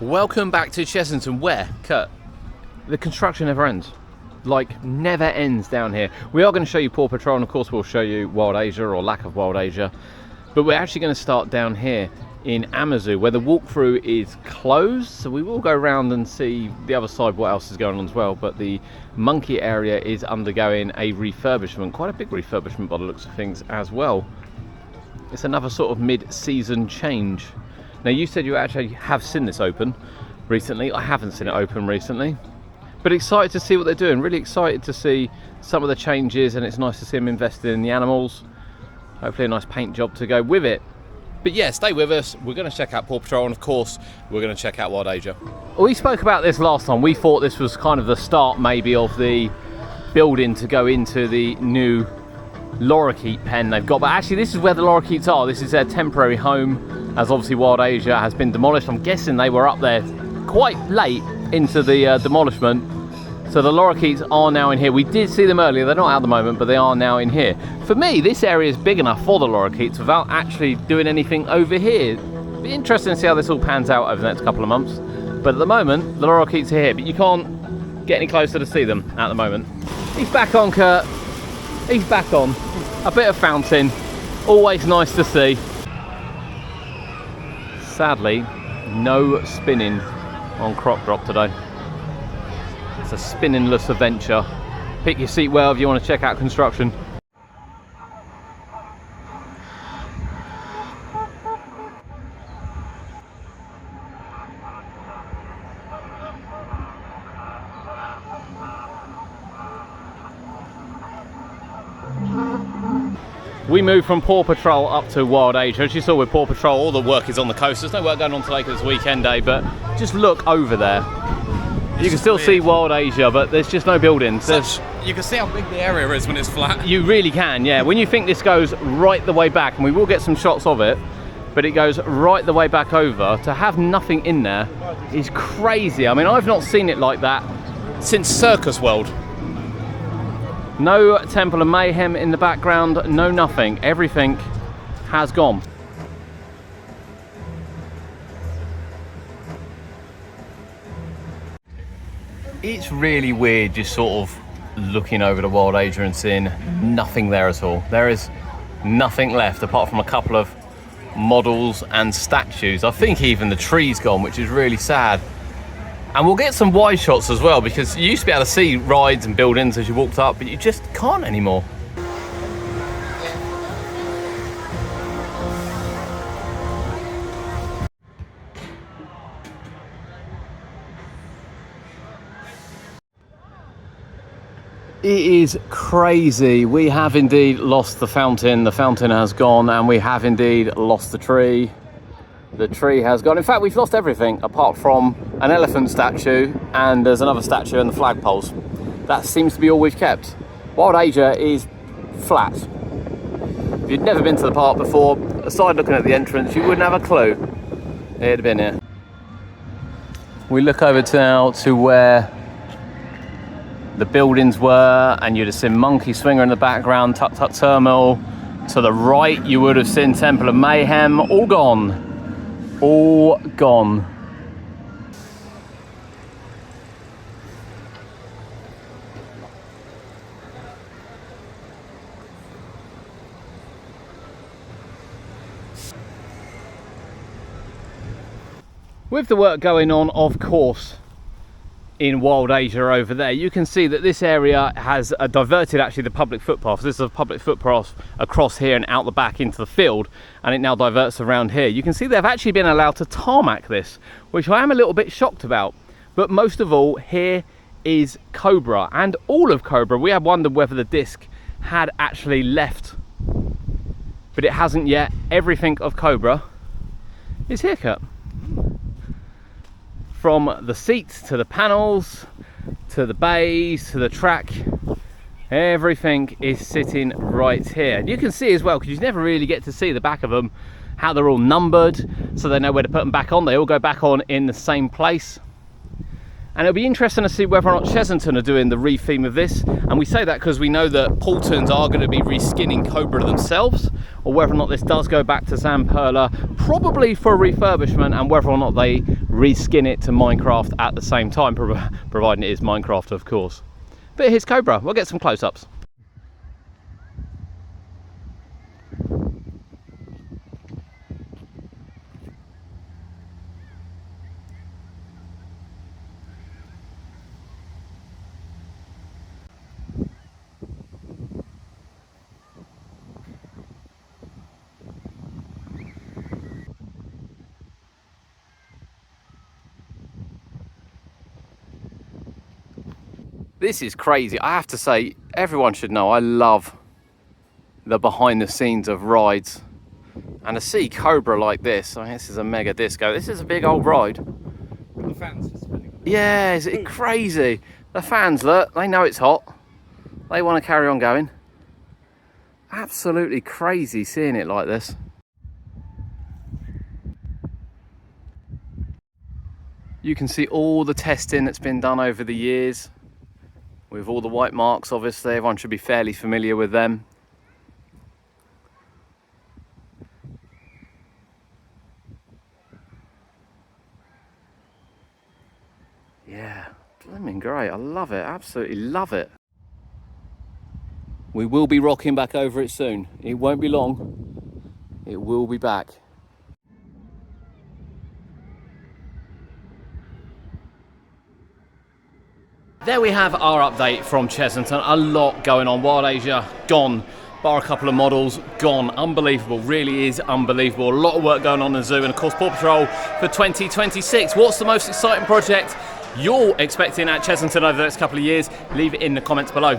Welcome back to Chessington, where, Kurt, the construction never ends. Like, never ends down here. We are going to show you Paw Patrol, and of course we'll show you Wild Asia, or lack of Wild Asia. But we're actually going to start down here in AMAZU, where the walkthrough is closed. So we will go around and see the other side, what else is going on as well. But the monkey area is undergoing a refurbishment, quite a big refurbishment by the looks of things as well. It's another sort of mid-season change. Now, you said you actually have seen this open recently. I haven't seen it open recently, but excited to see what they're doing. Really excited to see some of the changes, and it's nice to see them invested in the animals. Hopefully a nice paint job to go with it. But yeah, stay with us. We're going to check out Paw Patrol, and of course we're going to check out Wild Asia. We spoke about this last time. We thought this was kind of the start maybe of the building to go into the new Lorikeet pen they've got, but actually this is where the Lorikeets are. This is their temporary home, as obviously Wild Asia has been demolished. I'm guessing they were up there quite late into the demolishment, so the Lorikeets are now in here. We did see them earlier. They're not out at the moment, but they are now in here. For me, this area is big enough for the Lorikeets without actually doing anything over here. Be interesting to see how this all pans out over the next couple of months, but at the moment the Lorikeets are here, but you can't get any closer to see them at the moment. He's back on, Kurt. He's back on. A bit of fountain, always nice to see. Sadly, no spinning on Croc Drop today. It's a spinningless adventure. Pick your seat well if you want to check out construction. We moved from Paw Patrol up to Wild Asia. As you saw with Paw Patrol, all the work is on the coast. There's no work going on today because it's weekend day, but just look over there. You can still see Wild Asia, but there's just no buildings. You can see how big the area is when it's flat. You really can, yeah. When you think this goes right the way back, and we will get some shots of it, but it goes right the way back over, to have nothing in there is crazy. I mean, I've not seen it like that since Circus World. No Temple of Mayhem in the background, no nothing. Everything has gone. It's really weird just sort of looking over the Wild Asia and seeing nothing there at all. There is nothing left apart from a couple of models and statues. I think even the tree's gone, which is really sad. And we'll get some wide shots as well, because you used to be able to see rides and buildings as you walked up, but you just can't anymore. It is crazy. We have indeed lost the fountain. The fountain has gone, and we have indeed lost the tree. The tree has gone. In fact, we've lost everything apart from an elephant statue, and there's another statue and the flagpoles. That seems to be all we've kept. Wild Asia is flat. If you'd never been to the park before, aside looking at the entrance, you wouldn't have a clue it had been here. We look over now to where the buildings were, and you'd have seen Monkey Swinger in the background, Tut Tut Terminal. To the right, you would have seen Temple of Mayhem. All gone. All gone. With the work going on, of course, in Wild Asia over there, you can see that this area has diverted actually the public footpath. This is a public footpath across here and out the back into the field, and it now diverts around here. You can see they've actually been allowed to tarmac this, which I am a little bit shocked about. But most of all, here is Kobra, and all of Kobra. We had wondered whether the disc had actually left, but it hasn't yet. Everything of Kobra is here, Kurt. From the seats to the panels to the bays to the track, everything is sitting right here. And you can see as well, because you never really get to see the back of them, how they're all numbered, so they know where to put them back on. They all go back on in the same place. And it'll be interesting to see whether or not Chessington are doing the re-theme of this. And we say that because we know that Paultons are going to be reskinning Kobra themselves, or whether or not this does go back to Zamperla, probably for a refurbishment, and whether or not they reskin it to Minecraft at the same time, providing it is Minecraft, of course. But here's Kobra. We'll get some close-ups. This is crazy. I have to say, everyone should know I love the behind the scenes of rides. And to see Kobra like this, I mean, this is a mega disco. This is a big old ride. The fans are spinning. Yeah, is it crazy? The fans, look, they know it's hot. They want to carry on going. Absolutely crazy seeing it like this. You can see all the testing that's been done over the years. With all the white marks, obviously, everyone should be fairly familiar with them. Yeah, blooming great. I love it, absolutely love it. We will be rocking back over it soon. It won't be long. It will be back. There we have our update from Chessington. A lot going on. Wild Asia gone, bar a couple of models gone. Unbelievable, really is unbelievable. A lot of work going on in the zoo, and of course Paw Patrol for 2026. What's the most exciting project you're expecting at Chessington over the next couple of years? Leave it in the comments below.